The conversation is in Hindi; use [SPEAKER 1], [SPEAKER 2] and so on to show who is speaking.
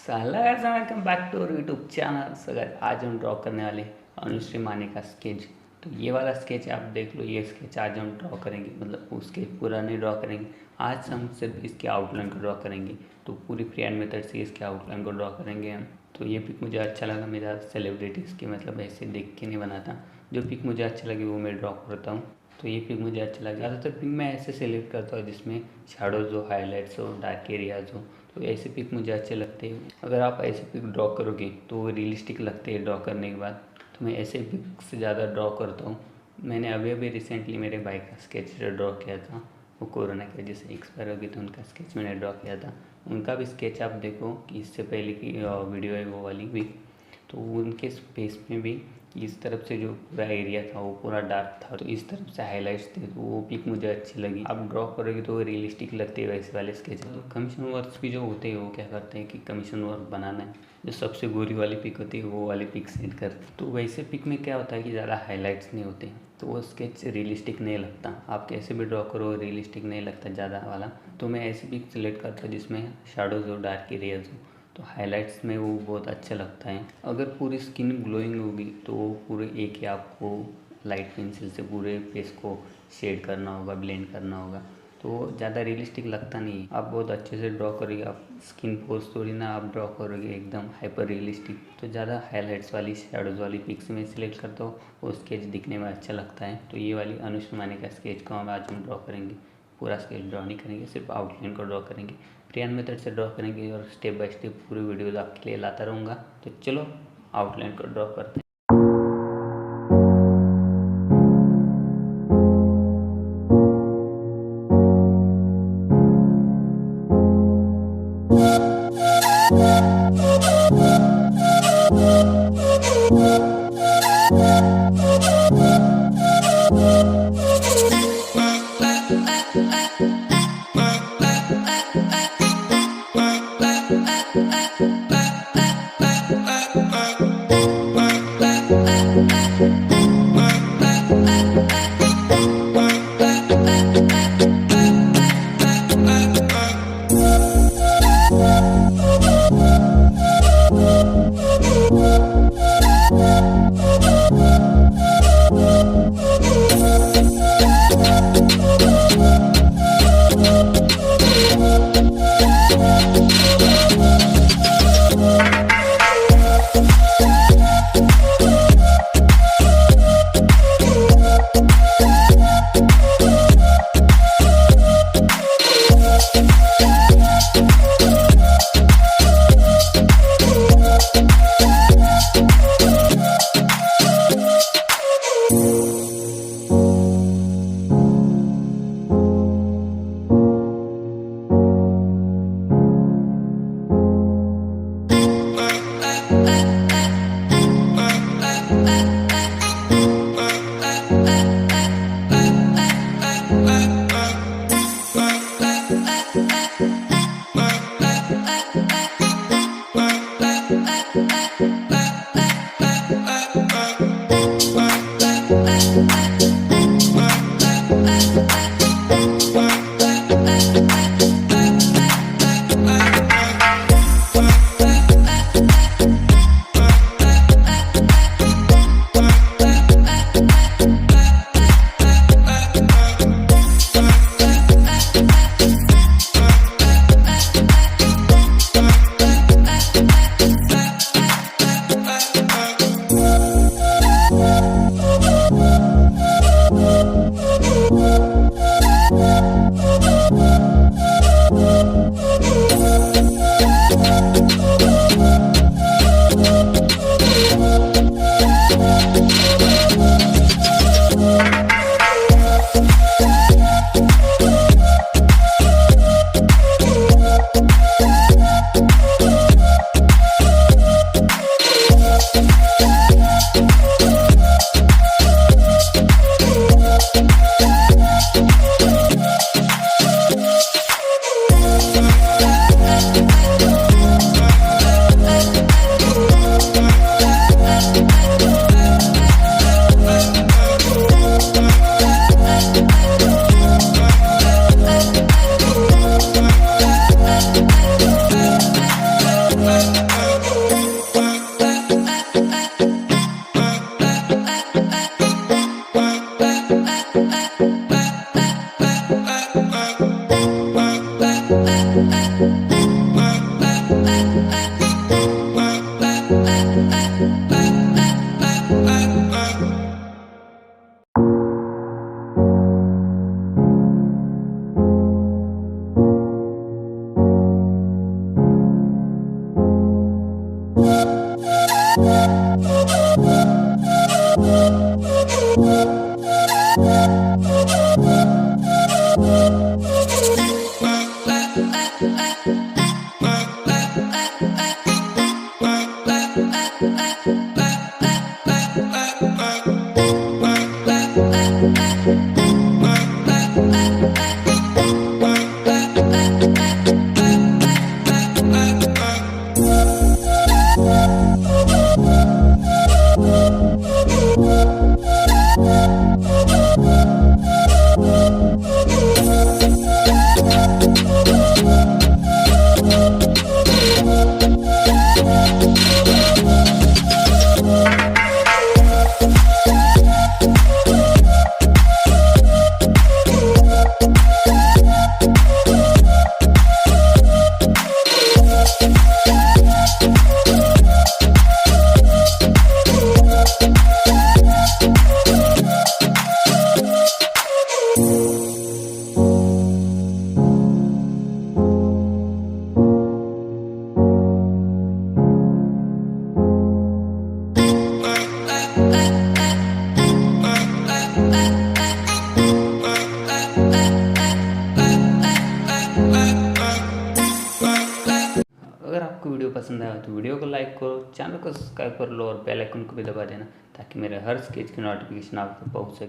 [SPEAKER 1] Hello guys, welcome back to our YouTube channel. So guys, आज हम ड्रॉ करने वाले अनुश्री माने का स्केच। तो ये वाला स्केच आप देख लो, ये स्केच आज हम ड्रॉ करेंगे, मतलब उसके पूरा नहीं ड्रॉ करेंगे। आज हम सिर्फ इसके आउटलाइन को ड्रॉ करेंगे। तो पूरी फ्री हैंड मेथड से इसके आउटलाइन को ड्रॉ करेंगे हम। तो ये पिक मुझे अच्छा लगा, मेरा सेलिब्रिटीज़ के मतलब ऐसे देख के नहीं बनाता। जो पिक मुझे अच्छा लगे वो मैं ड्रॉ करता हूँ। तो ये पिक मुझे अच्छा लगा। ज़्यादातर पिक मैं ऐसे सेलेक्ट करता हूँ जिसमें शैडोज हो, हाईलाइट्स हो, डार्क एरियाज हो। तो ऐसे पिक मुझे अच्छे लगते हैं। अगर आप ऐसे पिक ड्रॉ करोगे तो वो रियलिस्टिक लगते हैं ड्रॉ करने के बाद। तो मैं ऐसे पिक से ज़्यादा ड्रॉ करता हूँ। मैंने अभी रिसेंटली मेरे भाई का स्केच ड्रॉ किया था। वो कोरोना की वजह से एक्सपायर हो गई, तो उनका स्केच मैंने ड्रॉ किया था। उनका भी स्केच आप देखो कि इससे पहले की वीडियो है वो वाली भी। तो उनके फेस में भी इस तरफ से जो पूरा एरिया था वो पूरा डार्क था, तो इस तरफ से हाईलाइट्स थे। तो वो पिक मुझे अच्छी लगी। आप ड्रॉ करोगे तो वो रियलिस्टिक लगते हैं वैसे वाले स्केच। तो कमीशन वर्क्स भी जो होते हैं वो क्या करते हैं कि कमीशन वर्क बनाना है, जो सबसे गोरी वाली पिक होती है वो वाली पिक सेट करते हैं। तो वैसे पिक में क्या होता है कि ज़्यादा हाईलाइट्स नहीं होते, तो वो स्केच रियलिस्टिक नहीं लगता। आप कैसे भी ड्रॉ करो रियलिस्टिक नहीं लगता ज़्यादा वाला। तो मैं ऐसी पिक सेलेक्ट करता हूँ जिसमें शैडोज हो, डार्क एरियाज हो। तो हाइलाइट्स में वो बहुत अच्छा लगता है। अगर पूरी स्किन ग्लोइंग होगी तो पूरे एक ही आपको लाइट पेंसिल से पूरे फेस को शेड करना होगा, ब्लेंड करना होगा। तो ज़्यादा रियलिस्टिक लगता नहीं है। आप बहुत अच्छे से ड्रॉ करोगे, आप स्किन पोज थोड़ी ना आप ड्रॉ करोगे एकदम हाइपर रियलिस्टिक। तो ज़्यादा हाईलाइट्स वाली, शैडोज़ वाली पिक्स में सिलेक्ट करता हूँ, वो स्केच दिखने में अच्छा लगता है। तो ये वाली अनुश्री माने का स्केच को आज हम ड्रॉ करेंगे। पूरा स्केच ड्रॉ नहीं करेंगे, सिर्फ आउटलाइन को ड्रॉ करेंगे। फ्री हैंड मेथड से ड्रॉ करेंगे और स्टेप बाय स्टेप पूरी वीडियोस आपके लिए लाता रहूँगा। तो चलो आउटलाइन को ड्रॉ करते हैं। अगर आपको वीडियो पसंद आया तो वीडियो को लाइक करो, चैनल को सब्सक्राइब कर लो और बेल आइकन को भी दबा देना ताकि मेरे हर स्केच की नोटिफिकेशन आप तक पहुंच सके।